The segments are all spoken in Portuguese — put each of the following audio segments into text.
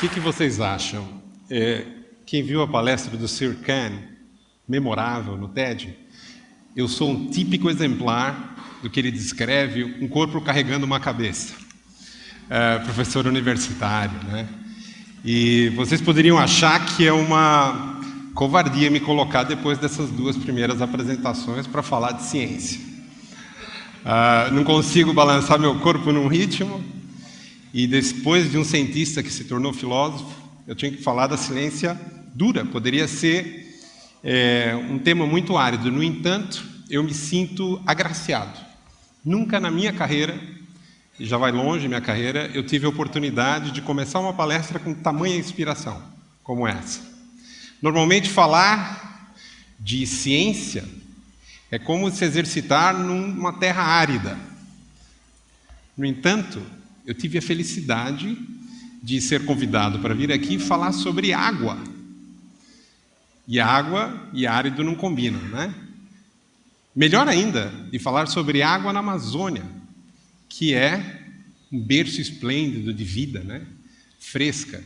que vocês acham? Quem viu a palestra do Sir Ken, memorável no TED, eu sou um típico exemplar do que ele descreve, um corpo carregando uma cabeça. Professor universitário, né? E vocês poderiam achar que é uma covardia me colocar depois dessas duas primeiras apresentações para falar de ciência. Não consigo balançar meu corpo num ritmo, e depois de um cientista que se tornou filósofo, eu tinha que falar da ciência dura. Poderia ser um tema muito árido. No entanto, eu me sinto agraciado. Nunca na minha carreira, e já vai longe minha carreira, eu tive a oportunidade de começar uma palestra com tamanha inspiração como essa. Normalmente falar de ciência é como se exercitar numa terra árida. No entanto, eu tive a felicidade de ser convidado para vir aqui falar sobre água. E água e árido não combinam, né? Melhor ainda, de falar sobre água na Amazônia, que é um berço esplêndido de vida, né? Fresca.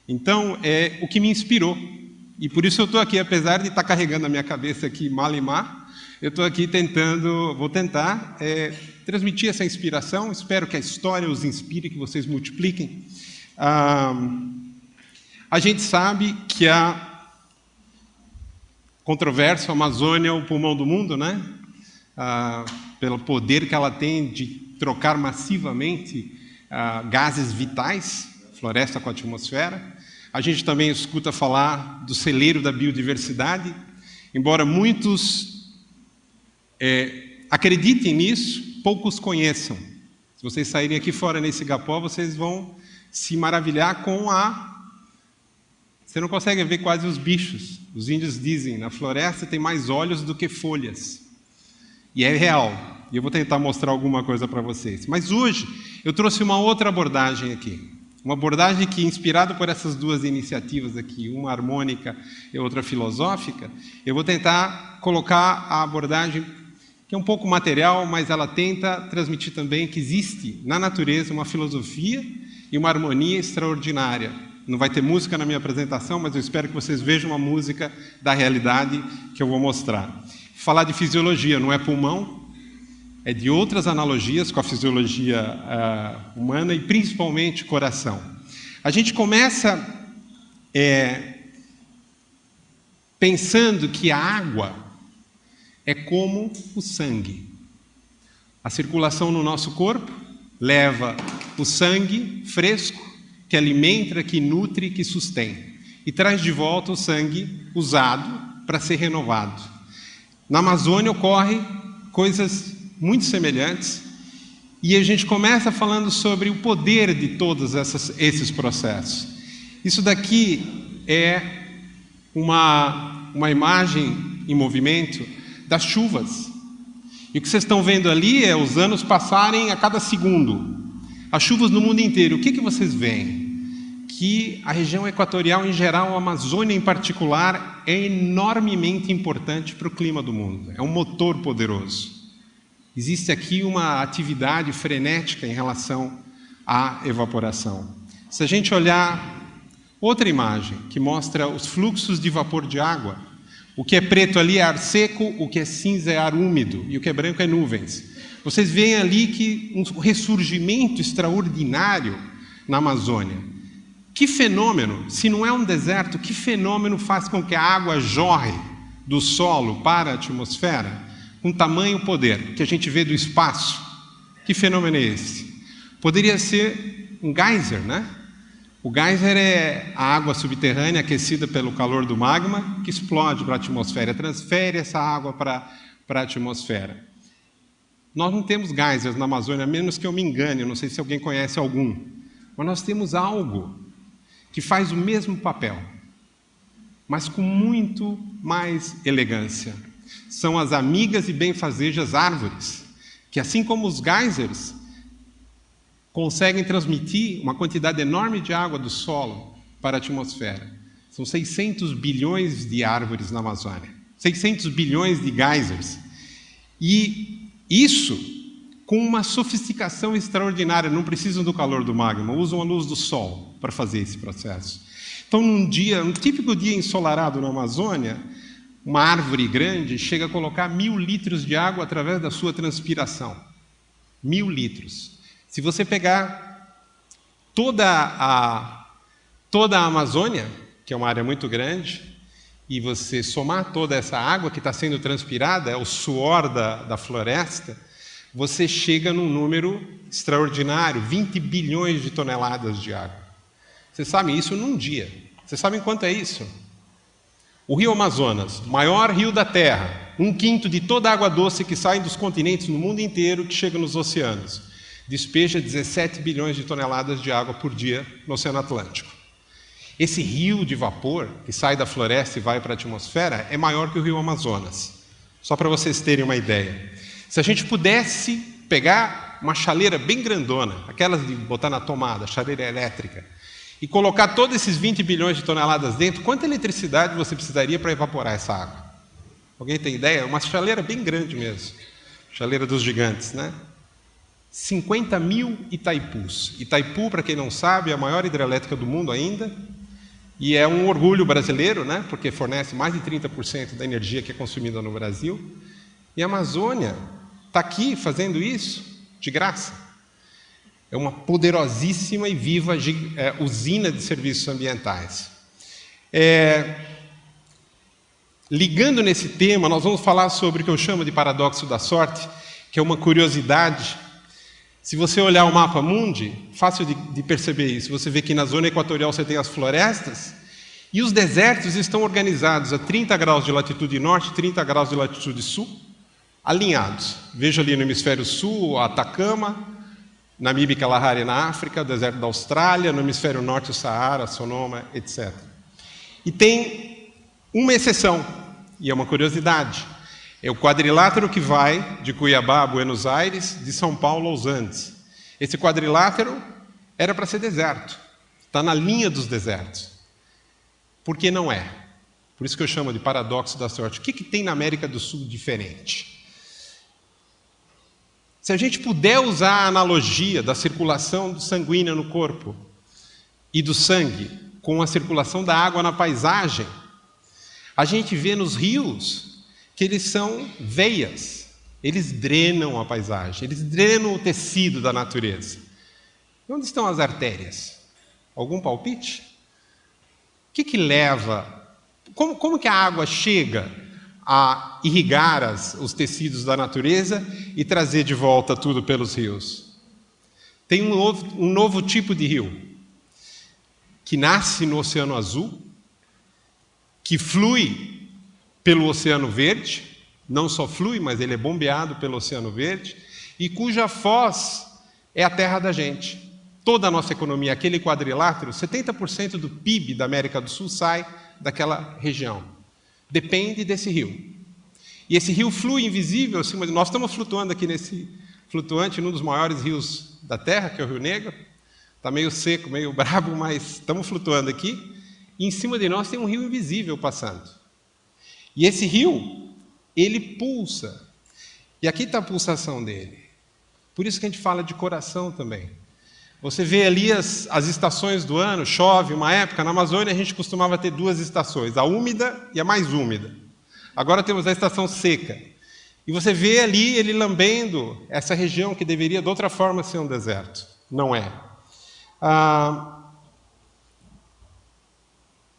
Então, é o que me inspirou. E por isso eu estou aqui, apesar de estar carregando a minha cabeça aqui mal e má, eu estou aqui vou tentar transmitir essa inspiração. Espero que a história os inspire, que vocês multipliquem. A gente sabe que a controvérsia, a Amazônia é o pulmão do mundo, né? Pelo poder que ela tem de trocar massivamente gases vitais, floresta com a atmosfera. A gente também escuta falar do celeiro da biodiversidade, embora muitos acreditem nisso, poucos conheçam. Se vocês saírem aqui fora nesse igapó, vocês vão se maravilhar com Você não consegue ver quase os bichos. Os índios dizem, na floresta tem mais olhos do que folhas. E é real. E eu vou tentar mostrar alguma coisa para vocês. Mas hoje eu trouxe uma outra abordagem aqui. Uma abordagem que, inspirada por essas duas iniciativas aqui, uma harmônica e outra filosófica, eu vou tentar colocar a abordagem que é um pouco material, mas ela tenta transmitir também que existe na natureza uma filosofia e uma harmonia extraordinária. Não vai ter música na minha apresentação, mas eu espero que vocês vejam uma música da realidade que eu vou mostrar. Falar de fisiologia não é pulmão, é de outras analogias com a fisiologia humana e principalmente coração. A gente começa pensando que a água é como o sangue. A circulação no nosso corpo leva o sangue fresco, que alimenta, que nutre, que sustém, e traz de volta o sangue usado para ser renovado. Na Amazônia ocorrem coisas muito semelhantes, e a gente começa falando sobre o poder de todos esses processos. Isso daqui é uma imagem em movimento das chuvas. E o que vocês estão vendo ali é os anos passarem a cada segundo. As chuvas no mundo inteiro. O que vocês veem? Que a região equatorial em geral, a Amazônia em particular, é enormemente importante para o clima do mundo. É um motor poderoso. Existe aqui uma atividade frenética em relação à evaporação. Se a gente olhar outra imagem que mostra os fluxos de vapor de água, o que é preto ali é ar seco, o que é cinza é ar úmido e o que é branco é nuvens. Vocês veem ali que um ressurgimento extraordinário na Amazônia. Que fenômeno, se não é um deserto, que fenômeno faz com que a água jorre do solo para a atmosfera com tamanho poder que a gente vê do espaço? Que fenômeno é esse? Poderia ser um geyser, né? O geyser é a água subterrânea aquecida pelo calor do magma que explode para a atmosfera, transfere essa água para a atmosfera. Nós não temos geysers na Amazônia, a menos que eu me engane, eu não sei se alguém conhece algum. Mas nós temos algo que faz o mesmo papel, mas com muito mais elegância. São as amigas e benfazejas árvores, que assim como os geysers, conseguem transmitir uma quantidade enorme de água do solo para a atmosfera. São 600 bilhões de árvores na Amazônia, 600 bilhões de geysers. E isso com uma sofisticação extraordinária, não precisam do calor do magma, usam a luz do sol. para fazer esse processo. Então, um típico dia ensolarado na Amazônia, uma árvore grande chega a colocar 1000 litros de água através da sua transpiração. 1000 litros. Se você pegar toda a Amazônia, que é uma área muito grande, e você somar toda essa água que está sendo transpirada, é o suor da floresta, você chega num número extraordinário, 20 bilhões de toneladas de água. Vocês sabem isso num dia. Vocês sabem quanto é isso? O rio Amazonas, maior rio da Terra, 1/5 de toda a água doce que sai dos continentes no mundo inteiro, que chega nos oceanos, despeja 17 bilhões de toneladas de água por dia no Oceano Atlântico. Esse rio de vapor, que sai da floresta e vai para a atmosfera, é maior que o rio Amazonas. Só para vocês terem uma ideia. Se a gente pudesse pegar uma chaleira bem grandona, aquelas de botar na tomada, chaleira elétrica, e colocar todos esses 20 bilhões de toneladas dentro, quanta eletricidade você precisaria para evaporar essa água? Alguém tem ideia? Uma chaleira bem grande mesmo. Chaleira dos gigantes, né? 50 mil Itaipus. Itaipu, para quem não sabe, é a maior hidrelétrica do mundo ainda, e é um orgulho brasileiro, né? Porque fornece mais de 30% da energia que é consumida no Brasil. E a Amazônia está aqui fazendo isso de graça. É uma poderosíssima e viva usina de serviços ambientais. Ligando nesse tema, nós vamos falar sobre o que eu chamo de paradoxo da sorte, que é uma curiosidade. Se você olhar o mapa mundi, fácil de perceber isso. Você vê que na zona equatorial você tem as florestas e os desertos estão organizados a 30 graus de latitude norte, 30 graus de latitude sul, alinhados. Veja ali no hemisfério sul, Atacama, Namíbia e Kalahari na África, o deserto da Austrália, no hemisfério norte o Saara, Sonoma, etc. E tem uma exceção, e é uma curiosidade. É o quadrilátero que vai de Cuiabá a Buenos Aires, de São Paulo aos Andes. Esse quadrilátero era para ser deserto, está na linha dos desertos. Por que não é? Por isso que eu chamo de paradoxo da sorte. O que tem na América do Sul diferente? Se a gente puder usar a analogia da circulação sanguínea no corpo e do sangue com a circulação da água na paisagem, a gente vê nos rios que eles são veias, eles drenam a paisagem, eles drenam o tecido da natureza. E onde estão as artérias? Algum palpite? O que leva? Como que a água chega a irrigar os tecidos da natureza e trazer de volta tudo pelos rios? Tem um novo tipo de rio, que nasce no Oceano Azul, que flui pelo Oceano Verde, não só flui, mas ele é bombeado pelo Oceano Verde, e cuja foz é a terra da gente. Toda a nossa economia, aquele quadrilátero, 70% do PIB da América do Sul sai daquela região. Depende desse rio. E esse rio flui invisível acima de nós. Estamos flutuando aqui nesse flutuante, num dos maiores rios da Terra, que é o Rio Negro. Está meio seco, meio brabo, mas estamos flutuando aqui. E em cima de nós tem um rio invisível passando. E esse rio, ele pulsa. E aqui está a pulsação dele. Por isso que a gente fala de coração também. Você vê ali as estações do ano, chove uma época. Na Amazônia a gente costumava ter 2 estações, a úmida e a mais úmida. Agora temos a estação seca. E você vê ali ele lambendo essa região que deveria de outra forma ser um deserto. Não é.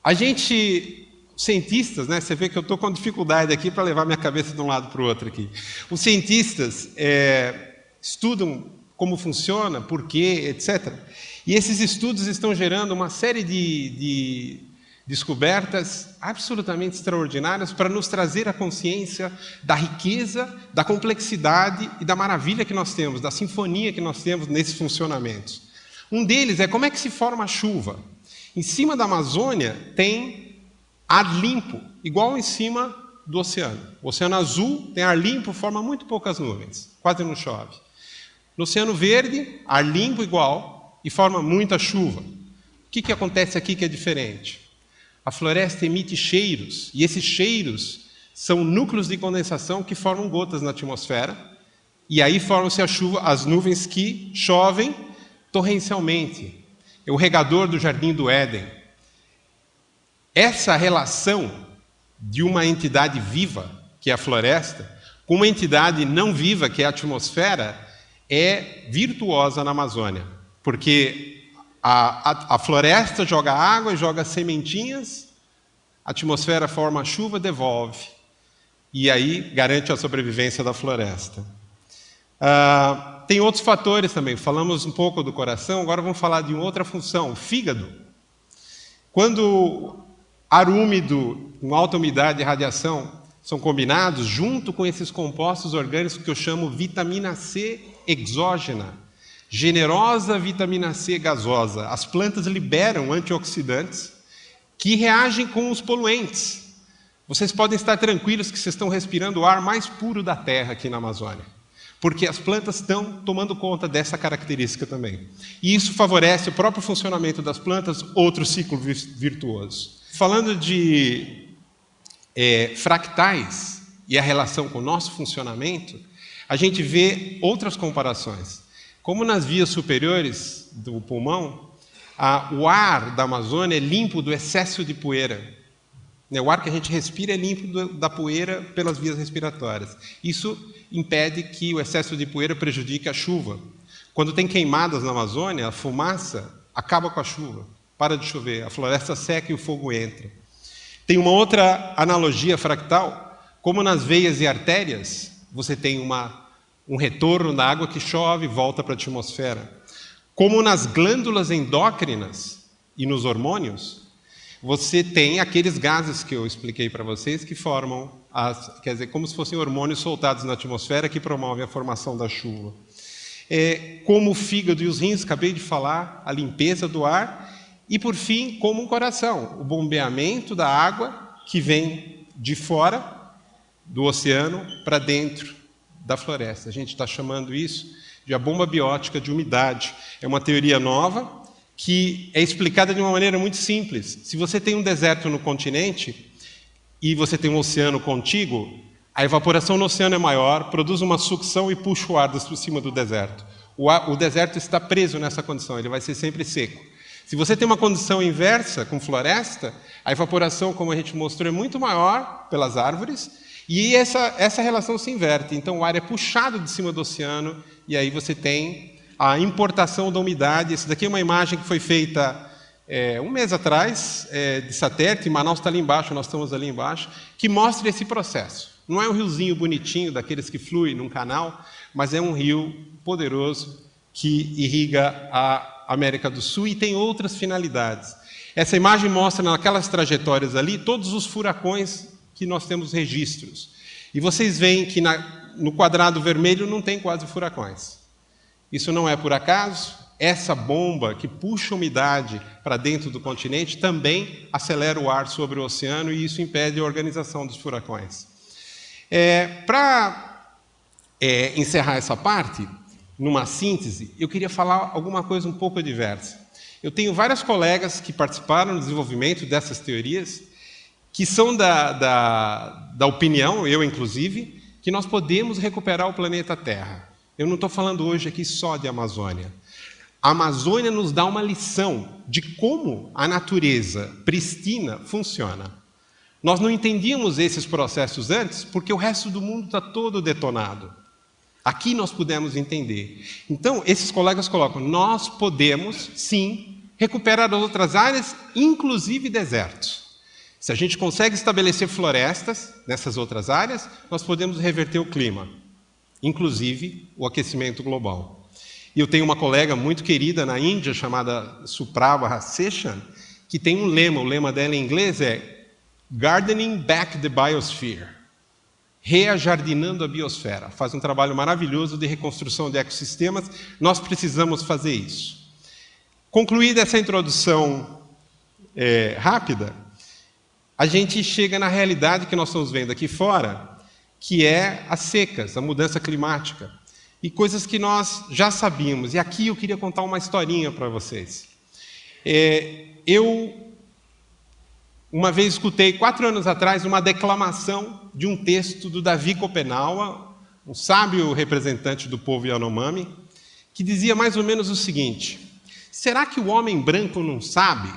A gente... Cientistas, né? Você vê que eu estou com dificuldade aqui para levar minha cabeça de um lado para o outro aqui. Os cientistas estudam como funciona, por quê, etc. E esses estudos estão gerando uma série de descobertas absolutamente extraordinárias para nos trazer a consciência da riqueza, da complexidade e da maravilha que nós temos, da sinfonia que nós temos nesses funcionamentos. Um deles é como é que se forma a chuva. Em cima da Amazônia tem ar limpo, igual em cima do oceano. O Oceano Azul tem ar limpo, forma muito poucas nuvens, quase não chove. No Oceano Verde, ar limpo igual e forma muita chuva. O que acontece aqui que é diferente? A floresta emite cheiros, e esses cheiros são núcleos de condensação que formam gotas na atmosfera, e aí formam-se as nuvens que chovem torrencialmente. é o regador do Jardim do Éden. Essa relação de uma entidade viva, que é a floresta, com uma entidade não viva, que é a atmosfera, é virtuosa na Amazônia. Porque a floresta joga água, joga sementinhas, a atmosfera forma a chuva, devolve. E aí garante a sobrevivência da floresta. Tem outros fatores também. Falamos um pouco do coração, agora vamos falar de outra função, o fígado. Quando ar úmido, com alta umidade e radiação são combinados, junto com esses compostos orgânicos que eu chamo vitamina C exógena, generosa vitamina C gasosa, as plantas liberam antioxidantes que reagem com os poluentes. Vocês podem estar tranquilos que vocês estão respirando o ar mais puro da Terra aqui na Amazônia, porque as plantas estão tomando conta dessa característica também. E isso favorece o próprio funcionamento das plantas, outro ciclo virtuoso. Falando de fractais e a relação com o nosso funcionamento, a gente vê outras comparações. Como nas vias superiores do pulmão, o ar da Amazônia é limpo do excesso de poeira. O ar que a gente respira é limpo da poeira pelas vias respiratórias. Isso impede que o excesso de poeira prejudique a chuva. Quando tem queimadas na Amazônia, a fumaça acaba com a chuva. Para de chover, a floresta seca e o fogo entra. Tem uma outra analogia fractal, como nas veias e artérias, você tem um retorno da água que chove e volta para a atmosfera. Como nas glândulas endócrinas e nos hormônios, você tem aqueles gases que eu expliquei para vocês que formam, quer dizer, como se fossem hormônios soltados na atmosfera que promovem a formação da chuva. Como o fígado e os rins, acabei de falar, a limpeza do ar. E, por fim, como um coração, o bombeamento da água que vem de fora do oceano para dentro da floresta. A gente está chamando isso de a bomba biótica de umidade. É uma teoria nova que é explicada de uma maneira muito simples. Se você tem um deserto no continente e você tem um oceano contíguo, a evaporação no oceano é maior, produz uma sucção e puxa o ar por cima do deserto. O deserto está preso nessa condição, ele vai ser sempre seco. Se você tem uma condição inversa, com floresta, a evaporação, como a gente mostrou, é muito maior pelas árvores, e essa relação se inverte. Então, o ar é puxado de cima do oceano, e aí você tem a importação da umidade. Essa daqui é uma imagem que foi feita um mês atrás, de satélite, Manaus está ali embaixo, nós estamos ali embaixo, que mostra esse processo. Não é um riozinho bonitinho, daqueles que flui num canal, mas é um rio poderoso que irriga a América do Sul e tem outras finalidades. Essa imagem mostra naquelas trajetórias ali todos os furacões que nós temos registros. E vocês veem que no quadrado vermelho não tem quase furacões. Isso não é por acaso. Essa bomba que puxa umidade para dentro do continente também acelera o ar sobre o oceano e isso impede a organização dos furacões. Para encerrar essa parte, numa síntese, eu queria falar alguma coisa um pouco diversa. Eu tenho vários colegas que participaram do desenvolvimento dessas teorias, que são da opinião, eu inclusive, que nós podemos recuperar o planeta Terra. Eu não estou falando hoje aqui só de Amazônia. A Amazônia nos dá uma lição de como a natureza pristina funciona. Nós não entendíamos esses processos antes porque o resto do mundo está todo detonado. Aqui nós pudemos entender. Então, esses colegas colocam, nós podemos, sim, recuperar as outras áreas, inclusive desertos. Se a gente consegue estabelecer florestas nessas outras áreas, nós podemos reverter o clima, inclusive o aquecimento global. E eu tenho uma colega muito querida na Índia, chamada Suprabha Seshan, que tem um lema, o lema dela em inglês é Gardening Back the Biosphere. Reajardinando a biosfera. Faz um trabalho maravilhoso de reconstrução de ecossistemas. Nós precisamos fazer isso. Concluída essa introdução rápida, a gente chega na realidade que nós estamos vendo aqui fora, que é as secas, a mudança climática, e coisas que nós já sabíamos. E aqui eu queria contar uma historinha para vocês. Eu uma vez escutei, 4 anos atrás, uma declamação de um texto do Davi Kopenawa, um sábio representante do povo Yanomami, que dizia mais ou menos o seguinte: Será que o homem branco não sabe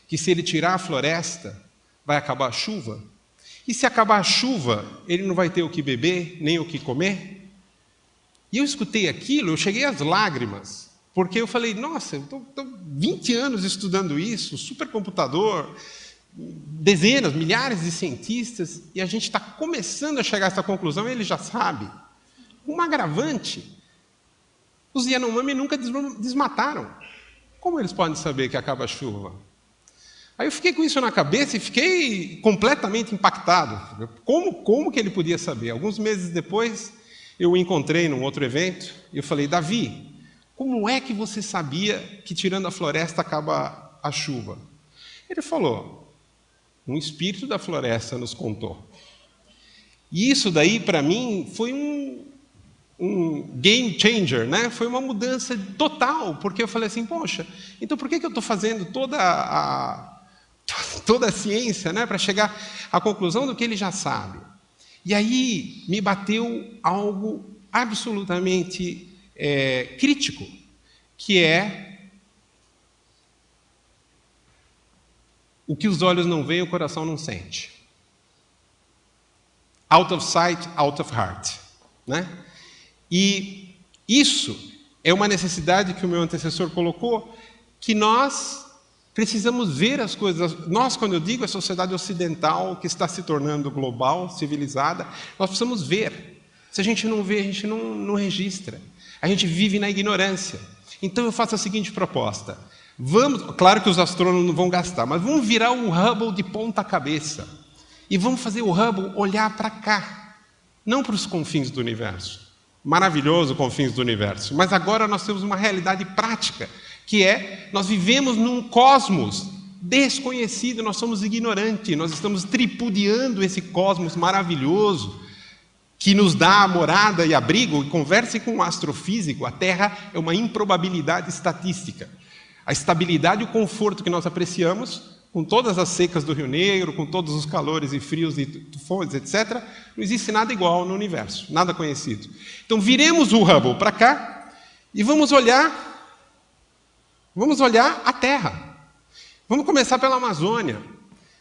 que se ele tirar a floresta, vai acabar a chuva? E se acabar a chuva, ele não vai ter o que beber, nem o que comer? E eu escutei aquilo, eu cheguei às lágrimas, porque eu falei, nossa, eu estou 20 anos estudando isso, supercomputador, dezenas, milhares de cientistas, e a gente está começando a chegar a essa conclusão, e ele já sabe. Um agravante, os Yanomami nunca desmataram. Como eles podem saber que acaba a chuva? Aí eu fiquei com isso na cabeça e fiquei completamente impactado. Como que ele podia saber? Alguns meses depois, eu o encontrei num outro evento, e eu falei, Davi, como é que você sabia que tirando a floresta acaba a chuva? Ele falou, um espírito da floresta nos contou. E isso daí, para mim, foi um game changer, né? Foi uma mudança total, porque eu falei assim, poxa, então por que eu estou fazendo toda a ciência, né, para chegar à conclusão do que ele já sabe? E aí me bateu algo absolutamente crítico, que é o que os olhos não veem, o coração não sente. Out of sight, out of heart, né? E isso é uma necessidade que o meu antecessor colocou, que nós precisamos ver as coisas. Nós, quando eu digo a sociedade ocidental, que está se tornando global, civilizada, nós precisamos ver. Se a gente não vê, a gente não registra. A gente vive na ignorância. Então eu faço a seguinte proposta. Claro que os astrônomos não vão gastar, mas vamos virar o Hubble de ponta cabeça. E vamos fazer o Hubble olhar para cá, não para os confins do universo. Maravilhoso, confins do universo. Mas agora nós temos uma realidade prática, que é, nós vivemos num cosmos desconhecido, nós somos ignorantes, nós estamos tripudiando esse cosmos maravilhoso, que nos dá morada e abrigo. E converse com um astrofísico, a Terra é uma improbabilidade estatística. A estabilidade e o conforto que nós apreciamos, com todas as secas do Rio Negro, com todos os calores e frios e tufões, etc., não existe nada igual no universo, nada conhecido. Então, viremos o Hubble para cá e vamos olhar a Terra. Vamos começar pela Amazônia,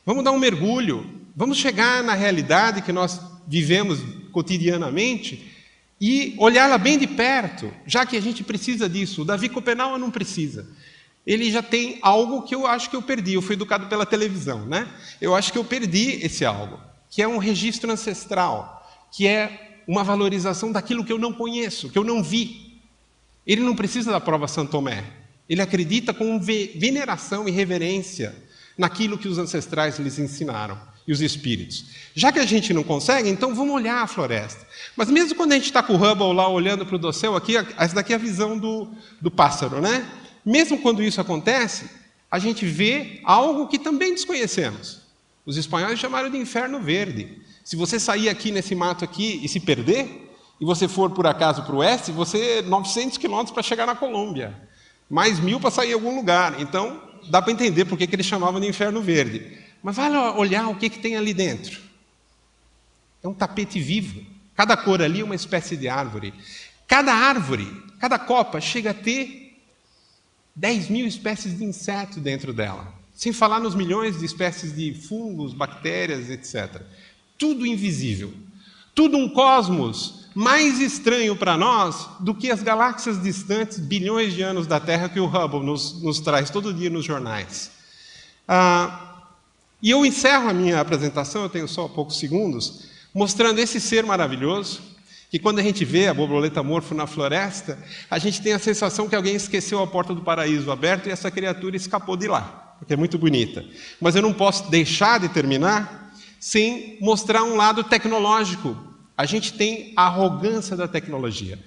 vamos dar um mergulho, vamos chegar na realidade que nós vivemos cotidianamente e olhá-la bem de perto, já que a gente precisa disso. O Davi Copenau não precisa. Ele já tem algo que eu acho que eu perdi. Eu fui educado pela televisão, né? Eu acho que eu perdi esse algo, que é um registro ancestral, que é uma valorização daquilo que eu não conheço, que eu não vi. Ele não precisa da prova São Tomé. Ele acredita com veneração e reverência naquilo que os ancestrais lhes ensinaram, e os espíritos. Já que a gente não consegue, então vamos olhar a floresta. Mas mesmo quando a gente está com o Hubble lá olhando para o dossel, aqui, essa daqui é a visão do pássaro, né? Mesmo quando isso acontece, a gente vê algo que também desconhecemos. Os espanhóis chamaram de inferno verde. Se você sair aqui nesse mato aqui e se perder, e você for por acaso para o oeste, você 900 quilômetros para chegar na Colômbia. Mais 1000 para sair em algum lugar. Então, dá para entender por que eles chamavam de inferno verde. Mas vai olhar o que tem ali dentro. É um tapete vivo. Cada cor ali é uma espécie de árvore. Cada árvore, cada copa chega a ter 10.000 espécies de insetos dentro dela. Sem falar nos milhões de espécies de fungos, bactérias, etc. Tudo invisível. Tudo um cosmos mais estranho para nós do que as galáxias distantes, bilhões de anos da Terra, que o Hubble nos traz todo dia nos jornais. E eu encerro a minha apresentação, eu tenho só poucos segundos, mostrando esse ser maravilhoso, que quando a gente vê a borboleta morfo na floresta, a gente tem a sensação que alguém esqueceu a porta do paraíso aberta e essa criatura escapou de lá, porque é muito bonita. Mas eu não posso deixar de terminar sem mostrar um lado tecnológico. A gente tem a arrogância da tecnologia.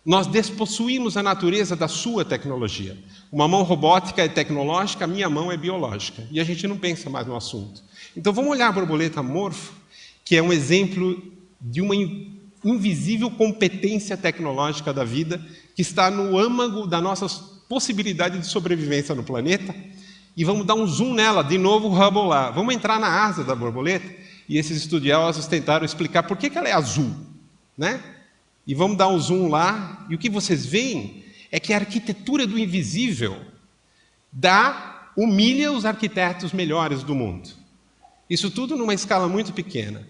Nós despossuímos a natureza da sua tecnologia. Uma mão robótica é tecnológica, a minha mão é biológica. E a gente não pensa mais no assunto. Então vamos olhar a borboleta morfo, que é um exemplo de uma invisível competência tecnológica da vida, que está no âmago da nossa possibilidade de sobrevivência no planeta. E vamos dar um zoom nela, de novo o Hubble lá. Vamos entrar na asa da borboleta, e esses estudiosos tentaram explicar por que ela é azul, né? E vamos dar um zoom lá, e o que vocês veem é que a arquitetura do invisível humilha os arquitetos melhores do mundo. Isso tudo numa escala muito pequena.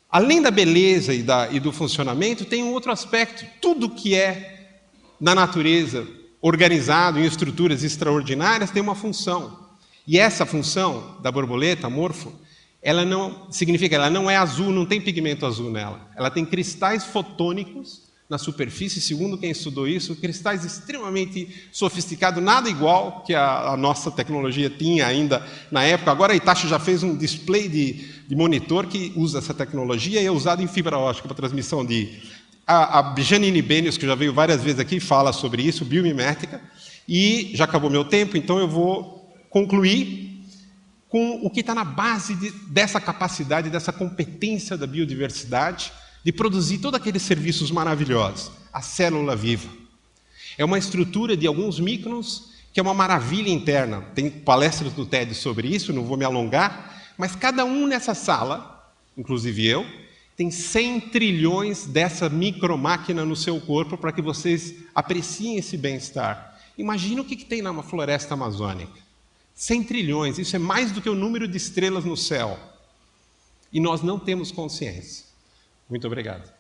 Além da beleza e do funcionamento, tem um outro aspecto. Tudo que é, na natureza, organizado em estruturas extraordinárias, tem uma função. E essa função da borboleta, morfo, ela não é azul, não tem pigmento azul nela. Ela tem cristais fotônicos na superfície, segundo quem estudou isso, cristais extremamente sofisticados, nada igual que a nossa tecnologia tinha ainda na época. Agora a Hitachi já fez um display de monitor que usa essa tecnologia e é usado em fibra ótica para transmissão de... A Janine Benius, que já veio várias vezes aqui, fala sobre isso, biomimética, e já acabou meu tempo, então eu vou concluir com o que está na base dessa capacidade, dessa competência da biodiversidade, de produzir todos aqueles serviços maravilhosos. A célula viva. É uma estrutura de alguns microns, que é uma maravilha interna. Tem palestras do TED sobre isso, não vou me alongar, mas cada um nessa sala, inclusive eu, tem 100 trilhões dessa micromáquina no seu corpo para que vocês apreciem esse bem-estar. Imagina o que tem numa floresta amazônica. 100 trilhões, isso é mais do que o número de estrelas no céu. E nós não temos consciência. Muito obrigado.